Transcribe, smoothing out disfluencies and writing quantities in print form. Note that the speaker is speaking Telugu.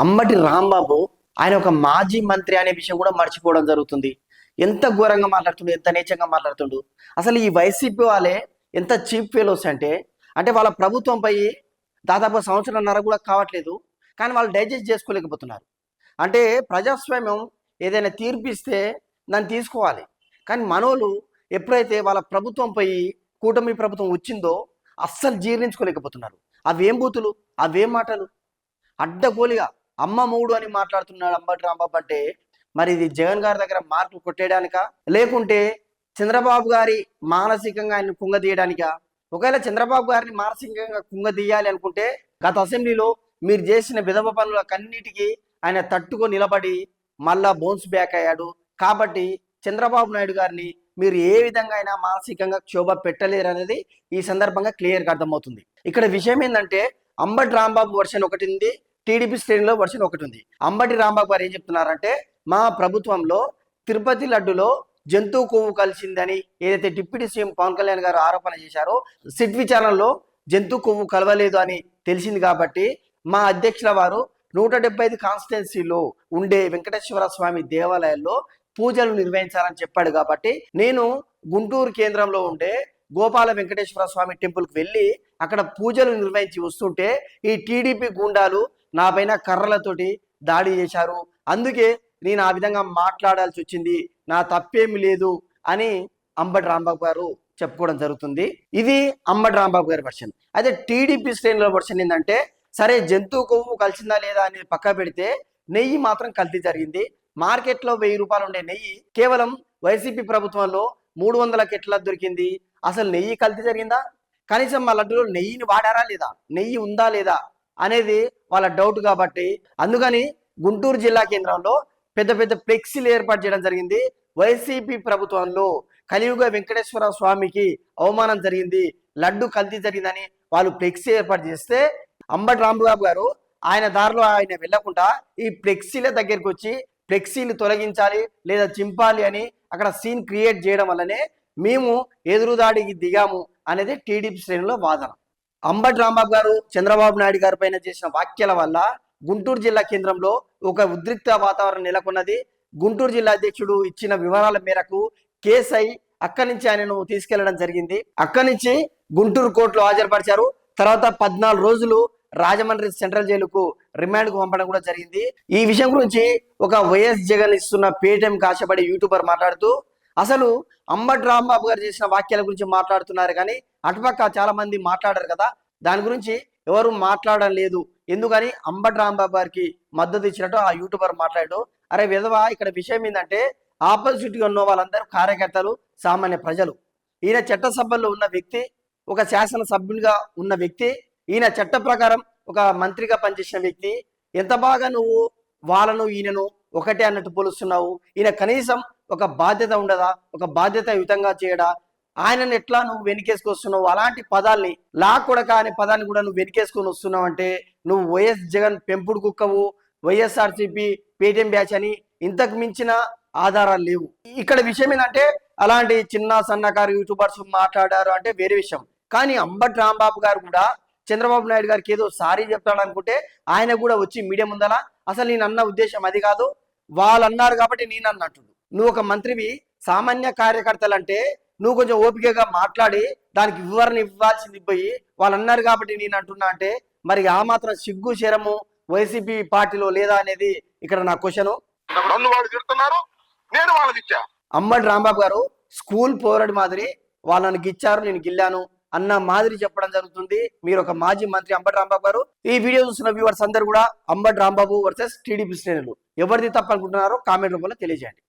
అంబటి రాంబాబు ఆయన ఒక మాజీ మంత్రి అనే విషయం కూడా మర్చిపోవడం జరుగుతుంది. ఎంత ఘోరంగా మాట్లాడుతుండు, ఎంత నీచంగా మాట్లాడుతుండు. అసలు ఈ వైసీపీ వాళ్ళే ఎంత చీప్ ఫెలోస్ అంటే వాళ్ళ ప్రభుత్వంపై దాదాపు సంవత్సరంన్నర కూడా కావట్లేదు, కానీ వాళ్ళు డైజెస్ట్ చేసుకోలేకపోతున్నారు. అంటే ప్రజాస్వామ్యం ఏదైనా తీర్పిస్తే దాన్ని తీసుకోవాలి, కానీ మనోళ్ళు ఎప్పుడైతే వాళ్ళ ప్రభుత్వంపై కూటమి ప్రభుత్వం వచ్చిందో అస్సలు జీర్ణించుకోలేకపోతున్నారు. అవేం బూతులు, అవేం మాటలు, అడ్డగోలిగా అమ్మ మూడు అని మాట్లాడుతున్నాడు అంబటి రాంబాబు. అంటే మరి ఇది జగన్ గారి దగ్గర మార్కులు కొట్టేయడానికా, లేకుంటే చంద్రబాబు గారి మానసికంగా ఆయన కుంగదీయడానికా? ఒకవేళ చంద్రబాబు గారిని మానసికంగా కుంగదీయాలి అనుకుంటే గత అసెంబ్లీలో మీరు చేసిన విధవ పనులకన్నిటికీ ఆయన తట్టుకొని నిలబడి మళ్ళా బౌన్స్ బ్యాక్ అయ్యాడు. కాబట్టి చంద్రబాబు నాయుడు గారిని మీరు ఏ విధంగా అయినా మానసికంగా క్షోభ పెట్టలేరు అనేది ఈ సందర్భంగా క్లియర్గా అర్థమవుతుంది. ఇక్కడ విషయం ఏంటంటే అంబటి రాంబాబు వర్షన్ ఒకటి ఉంది, టీడీపీ శ్రేణిలో వర్షన్ ఒకటి ఉంది. అంబటి రాంబాబు గారు ఏం చెప్తున్నారంటే మా ప్రభుత్వంలో తిరుపతి లడ్డులో జంతువు కొవ్వు కలిసిందని ఏదైతే డిప్యూటీ సీఎం పవన్ కళ్యాణ్ గారు ఆరోపణ చేశారో సిట్ విచారణలో జంతువు కొవ్వు కలవలేదు అని తెలిసింది. కాబట్టి మా అధ్యక్షుల వారు 175 కాన్స్టిట్యున్సీలో ఉండే వెంకటేశ్వర స్వామి దేవాలయాల్లో పూజలు నిర్వహించాలని చెప్పాడు. కాబట్టి నేను గుంటూరు కేంద్రంలో ఉండే గోపాల వెంకటేశ్వర స్వామి టెంపుల్కి వెళ్ళి అక్కడ పూజలు నిర్వహించి వస్తుంటే ఈ టీడీపీ గుండాలు నా పైన కర్రలతోటి దాడి చేశారు, అందుకే నేను ఆ విధంగా మాట్లాడాల్సి వచ్చింది, నా తప్పేమి లేదు అని అంబటి రాంబాబు గారు చెప్పుకోవడం జరుగుతుంది. ఇది అంబటి రాంబాబు గారి వర్షన్. అయితే టీడీపీ శ్రేణుల వర్షన్ ఏంటంటే సరే జంతువు కొవ్వు కలిసిందా లేదా అనేది పక్క పెడితే నెయ్యి మాత్రం కల్తీ జరిగింది. మార్కెట్లో 1000 రూపాయలు ఉండే నెయ్యి కేవలం వైసీపీ ప్రభుత్వంలో 300 కెట్ల దొరికింది. అసలు నెయ్యి కల్తీ జరిగిందా? కనీసం మా లడ్డులో నెయ్యిని వాడారా లేదా, నెయ్యి ఉందా లేదా అనేది వాళ్ళ డౌట్. కాబట్టి అందుకని గుంటూరు జిల్లా కేంద్రంలో పెద్ద పెద్ద ఫ్లెక్సీలు ఏర్పాటు చేయడం జరిగింది. వైసీపీ ప్రభుత్వంలో కలియుగ వెంకటేశ్వర స్వామికి అవమానం జరిగింది, లడ్డు కల్తీ జరిగిందని వాళ్ళు ఫ్లెక్సీ ఏర్పాటు చేస్తే అంబటి రాంబాబు గారు ఆయన దారిలో ఆయన వెళ్లకుండా ఈ ఫ్లెక్సీల దగ్గరికి వచ్చి ఫ్లెక్సీలు తొలగించాలి లేదా చింపాలి అని అక్కడ సీన్ క్రియేట్ చేయడం వల్లనే మేము ఎదురుదాడికి దిగాము అనేది టీడీపీ శ్రేణిలో వాదన. అంబటి రాంబాబు గారు చంద్రబాబు నాయుడు గారి పైన చేసిన వ్యాఖ్యల వల్ల గుంటూరు జిల్లా కేంద్రంలో ఒక ఉద్రిక్త వాతావరణం నెలకొన్నది. గుంటూరు జిల్లా అధ్యక్షుడు ఇచ్చిన వివరాల మేరకు కేసు అయి అక్కడి నుంచి ఆయనను తీసుకెళ్లడం జరిగింది. అక్కడి నుంచి గుంటూరు కోర్టులో హాజరుపరిచారు. తర్వాత 14 రోజులు రాజమండ్రి సెంట్రల్ జైలుకు రిమాండ్కు పంపడం కూడా జరిగింది. ఈ విషయం గురించి ఒక వైఎస్ జగన్ ఇస్తున్న పేటీఎం కాశపడి యూట్యూబర్ మాట్లాడుతూ అసలు అంబటి రాంబాబు గారు చేసిన వ్యాఖ్యల గురించి మాట్లాడుతున్నారు, కానీ అటుపక్క చాలా మంది మాట్లాడారు కదా, దాని గురించి ఎవరు మాట్లాడడం లేదు. ఎందుకని అంబటి రాంబాబు గారికి మద్దతు ఇచ్చినట్టు ఆ యూట్యూబర్ మాట్లాడాడు. అరే విధవా, ఇక్కడ విషయం ఏంటంటే ఆపోజిట్గా ఉన్న వాళ్ళందరూ కార్యకర్తలు, సామాన్య ప్రజలు. ఈయన చట్టసభల్లో ఉన్న వ్యక్తి, ఒక శాసనసభ్యునిగా ఉన్న వ్యక్తి, ఈయన చట్ట ప్రకారం ఒక మంత్రిగా పనిచేసిన వ్యక్తి. ఎంత బాగా నువ్వు వాళ్ళను ఈయనను ఒకటే అన్నట్టు పోలుస్తున్నావు. ఈయన కనీసం ఒక బాధ్యత ఉండదా, ఒక బాధ్యతాయుతంగా చేయడా? ఆయనను ఎట్లా నువ్వు వెనుకేసుకొస్తున్నావు? అలాంటి పదాల్ని లాకొడక అనే పదాన్ని కూడా నువ్వు వెనుకేసుకొని వస్తున్నావు అంటే నువ్వు వైఎస్ జగన్ పెంపుడు కుక్కవు, వైఎస్ఆర్సీపీ పేటీఎం బ్యాచ్ అని ఇంతకు మించిన ఆధారాలు లేవు. ఇక్కడ విషయం ఏంటంటే అలాంటి చిన్న సన్నకారు యూట్యూబర్స్ మాట్లాడారు అంటే వేరే విషయం, కానీ అంబటి రాంబాబు గారు కూడా చంద్రబాబు నాయుడు గారికి ఏదో సారీ చెప్తాడు అనుకుంటే ఆయన కూడా వచ్చి మీడియా ముందల అసలు నేను అన్న ఉద్దేశం అది కాదు, వాళ్ళు అన్నారు కాబట్టి నేను అన్నట్టు. నువ్వు ఒక మంత్రివి, సామాన్య కార్యకర్తలు అంటే నువ్వు కొంచెం ఓపికగా మాట్లాడి దానికి వివరణ ఇవ్వాల్సింది పోయి వాళ్ళు అన్నారు కాబట్టి నేను అంటున్నా అంటే మరి ఆ మాత్రం సిగ్గు శరము వైసీపీ పార్టీలో లేదా అనేది ఇక్కడ నా క్వశ్చన్. అంబటి రాంబాబు గారు స్కూల్ పోరాడి మాదిరి వాళ్ళని గిచ్చారు, నేను గిల్లాను అన్న మాదిరి చెప్పడం జరుగుతుంది. మీరు ఒక మాజీ మంత్రి అంబటి రాంబాబు గారు. ఈ వీడియో చూస్తున్న వ్యూవర్స్ అందరూ కూడా అంబటి రాంబాబు వర్సెస్ టీడీపీ శ్రేణులు ఎవరిది తప్పనుకుంటున్నారో కామెంట్ రూపంలో తెలియజేయండి.